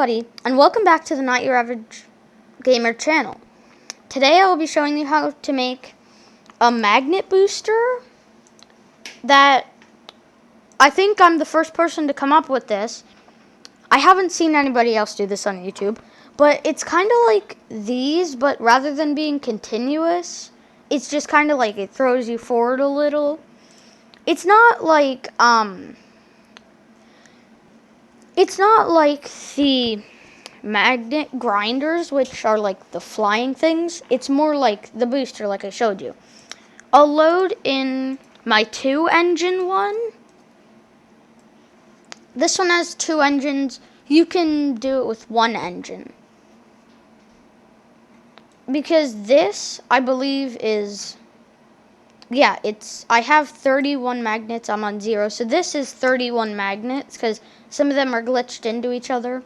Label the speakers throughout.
Speaker 1: everybody, and welcome back to the Not Your Average Gamer channel. Today I will be showing you how to make a magnet booster that I think I'm the first person to come up with this. I haven't seen anybody else do this on YouTube, but it's kind of like these, but rather than being continuous, it's just kind of like it throws you forward a little. It's not like the magnet grinders, which are like the flying things. It's more like the booster, like I showed you. I'll load in my 2-engine one. This one has 2 engines. You can do it with 1 engine. Because this, I believe, is... Yeah, I have 31 magnets. I'm on 0. So this is 31 magnets, because some of them are glitched into each other.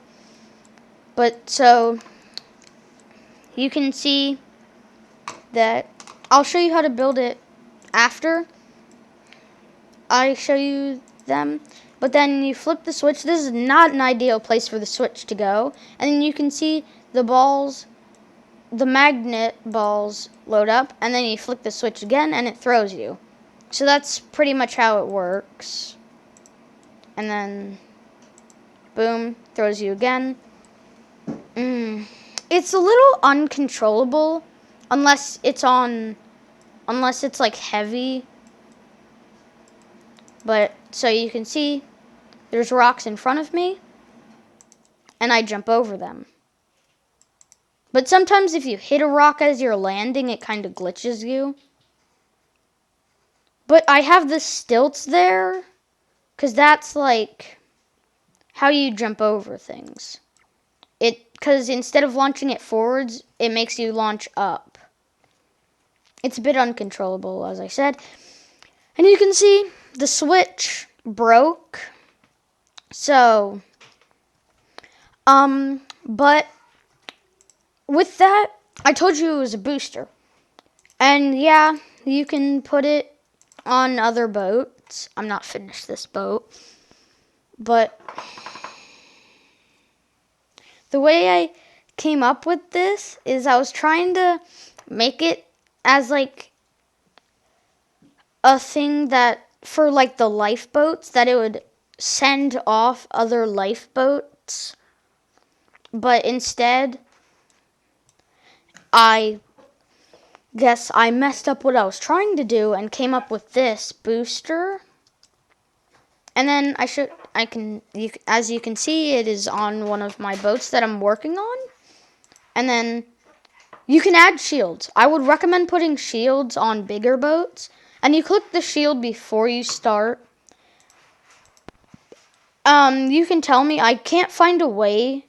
Speaker 1: But, so... You can see that I'll show you how to build it after I show you them. But then you flip the switch. This is not an ideal place for the switch to go. And then you can see the balls, the magnet balls load up. And then you flick the switch again and it throws you. So that's pretty much how it works. And then, boom, throws you again. It's a little uncontrollable unless it's like heavy. But so you can see there's rocks in front of me and I jump over them. But sometimes if you hit a rock as you're landing, it kind of glitches you. But I have the stilts there because that's like how you jump over things. Because instead of launching it forwards, it makes you launch up. It's a bit uncontrollable, as I said. And you can see the switch broke. So, but with that, I told you it was a booster. And yeah, you can put it on other boats. I'm not finished this boat. But the way I came up with this is I was trying to make it as like a thing that for like the lifeboats, that it would send off other lifeboats. But instead, I guess I messed up what I was trying to do and came up with this booster. And then as you can see, it is on one of my boats that I'm working on. And then you can add shields. I would recommend putting shields on bigger boats. And you click the shield before you start. You can tell me. I can't find a way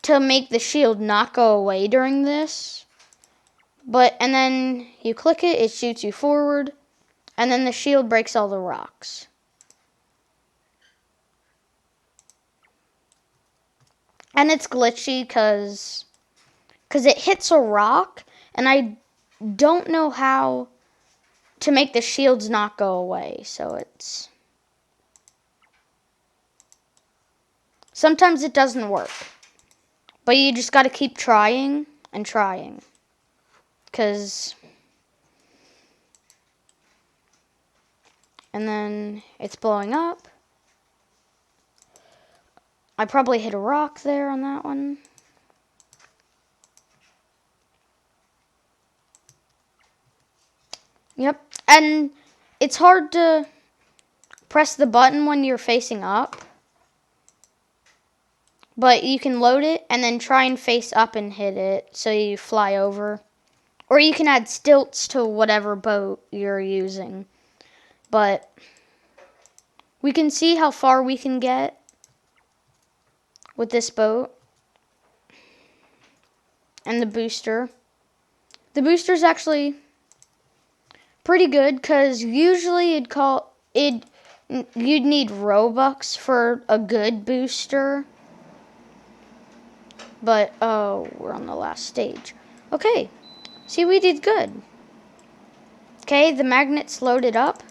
Speaker 1: to make the shield not go away during this. And then you click it, it shoots you forward. And then the shield breaks all the rocks. And it's glitchy because it hits a rock. And I don't know how to make the shields not go away. So it's... Sometimes it doesn't work. But you just got to keep trying and trying. And then it's blowing up. I probably hit a rock there on that one. Yep. And it's hard to press the button when you're facing up. But you can load it and then try and face up and hit it so you fly over. Or you can add stilts to whatever boat you're using. But we can see how far we can get with this boat. And the booster. The booster's actually pretty good because usually you'd need Robux for a good booster. But, oh, we're on the last stage. Okay, see, we did good. Okay, the magnet's loaded up.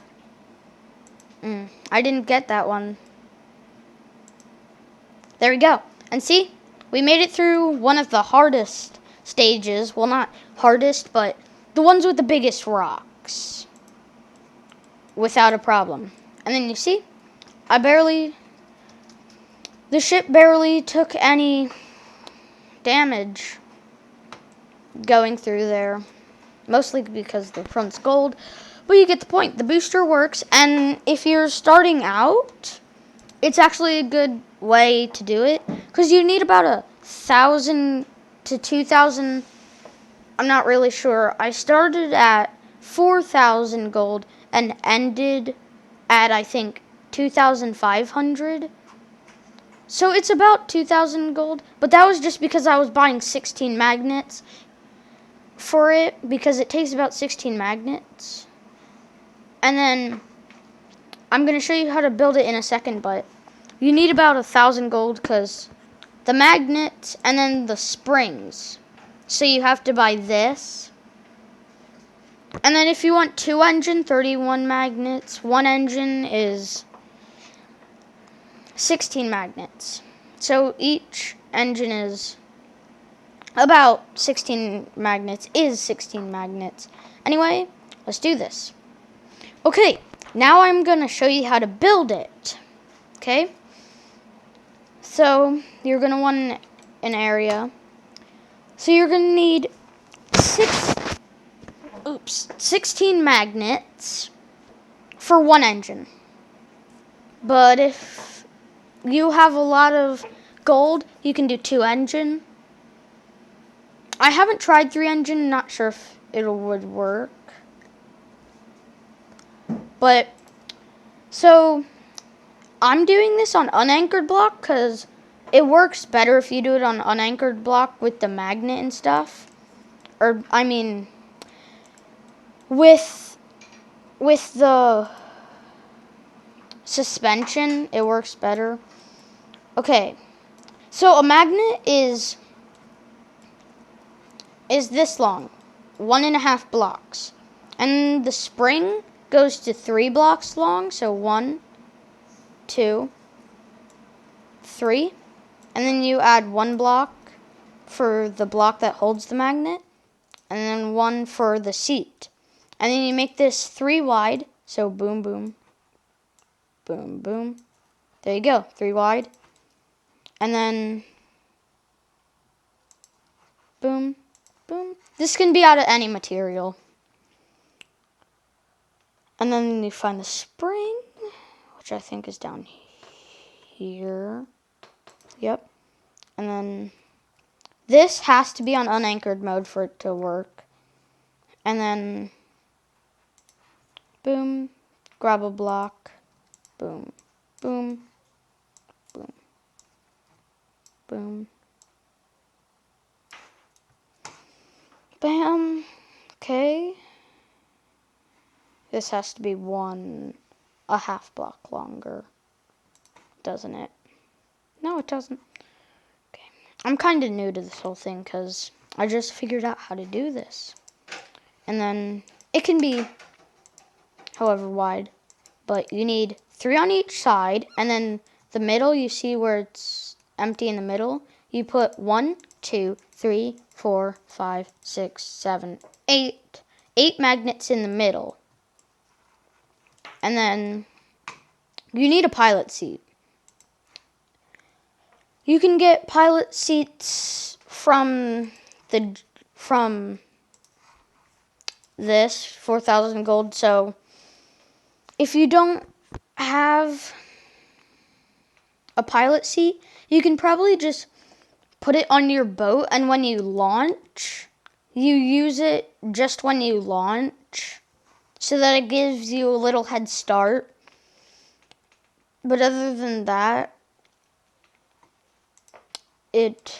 Speaker 1: I didn't get that one. There we go. And see, We made it through one of the hardest stages. Well, not hardest, but the ones with the biggest rocks. Without a problem. And then you see, the ship barely took any damage going through there. Mostly because the front's gold. But you get the point. The booster works, and if you're starting out, it's actually a good way to do it. Because you need about 1,000 to 2,000. I'm not really sure. I started at 4,000 gold and ended at, I think, 2,500. So it's about 2,000 gold. But that was just because I was buying 16 magnets for it, because it takes about 16 magnets. And then I'm going to show you how to build it in a second, but you need about 1,000 gold because the magnets and then the springs. So you have to buy this. And then if you want 2 engine, 31 magnets. 1 engine is 16 magnets. So each engine is about 16 magnets, is 16 magnets. Anyway, let's do this. Okay, now I'm going to show you how to build it. Okay? So, you're going to want an area. So you're going to need 16 magnets for 1 engine. But if you have a lot of gold, you can do 2 engine. I haven't tried 3 engine, not sure if it would work. But, so, I'm doing this on unanchored block because it works better if you do it on unanchored block with the magnet and stuff. Or, I mean, with the suspension, it works better. Okay, so a magnet is this long, 1.5 blocks. And the spring goes to 3 blocks long, so 1, 2, 3. And then you add 1 block for the block that holds the magnet, and then 1 for the seat. And then you make this 3 wide, so boom, boom, boom, boom. There you go, 3 wide. And then boom, boom. This can be out of any material. And then you find the spring, which I think is down here. Yep. And then this has to be on unanchored mode for it to work. And then boom, grab a block, boom, boom, boom, boom, bam. Okay. This has to be 1.5 block longer, doesn't it? No, it doesn't. Okay. I'm kind of new to this whole thing because I just figured out how to do this. And then it can be however wide, but you need 3 on each side, and then the middle, you see where it's empty in the middle, you put 1, 2, 3, 4, 5, 6, 7, 8. 8 magnets in the middle. And then you need a pilot seat. You can get pilot seats from this 4,000 gold. So if you don't have a pilot seat, you can probably just put it on your boat, and when you launch, you use it just when you launch so that it gives you a little head start. But other than that, it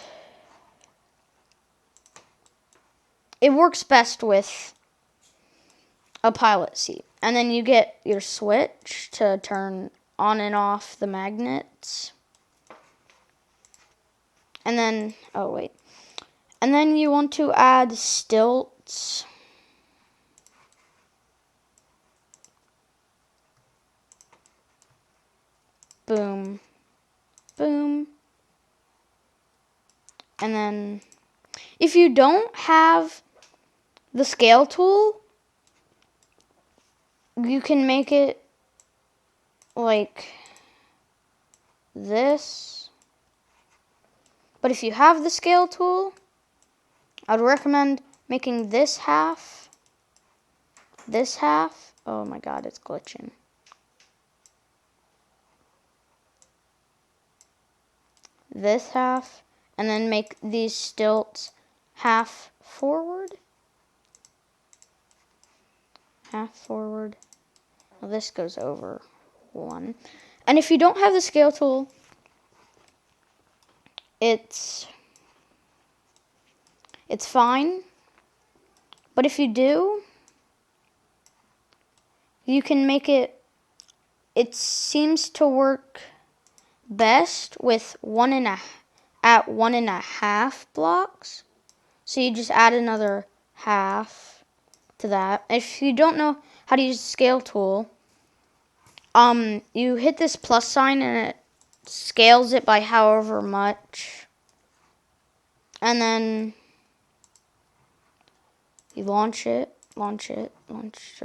Speaker 1: works best with a pilot seat. And then you get your switch to turn on and off the magnets. And then, oh wait. And then you want to add stilts. Boom, boom, And then if you don't have the scale tool, you can make it like this. But if you have the scale tool, I would recommend making this half. Oh my god, it's glitching. This half, and then make these stilts half forward. Half forward. Well, this goes over one. And if you don't have the scale tool, it's fine. But if you do, you can make it, it seems to work best with 1.5 blocks. So you just add another half to that. If you don't know how to use the scale tool, you hit this plus sign and it scales it by however much. And then you launch your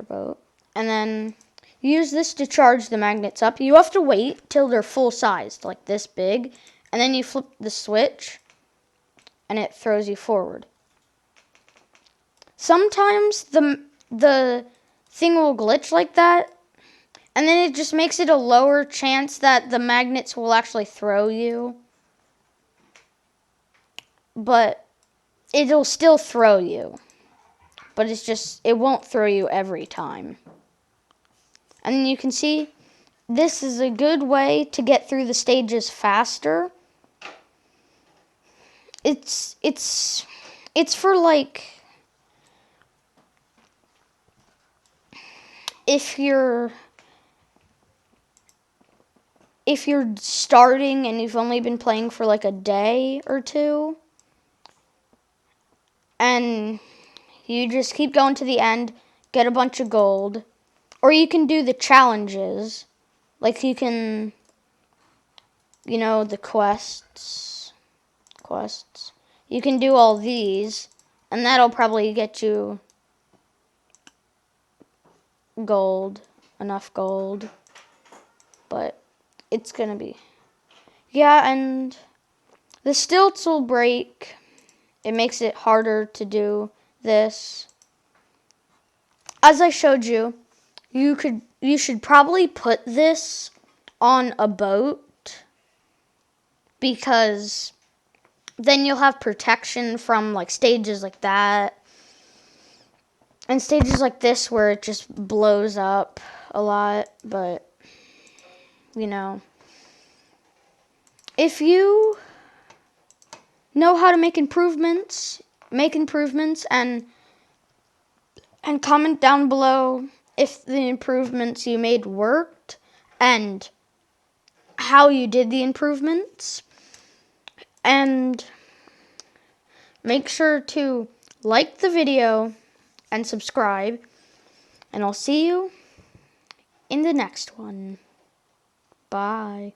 Speaker 1: boat. And then use this to charge the magnets up. You have to wait till they're full sized, like this big. And then you flip the switch and it throws you forward. Sometimes the thing will glitch like that, and then it just makes it a lower chance that the magnets will actually throw you. But it'll still throw you. But it won't throw you every time. And then you can see this is a good way to get through the stages faster. It's for like, if you're starting and you've only been playing for like a day or two, and you just keep going to the end, get a bunch of gold, or you can do the challenges, like you can, the quests. You can do all these, and that'll probably get you gold, enough gold, but it's gonna be, yeah, and the stilts will break. It makes it harder to do this. As I showed you, you should probably put this on a boat, because then you'll have protection from like stages like that and stages like this where it just blows up a lot. But if you know how to make improvements and comment down below if the improvements you made worked and how you did the improvements. And make sure to like the video and subscribe. And I'll see you in the next one. Bye.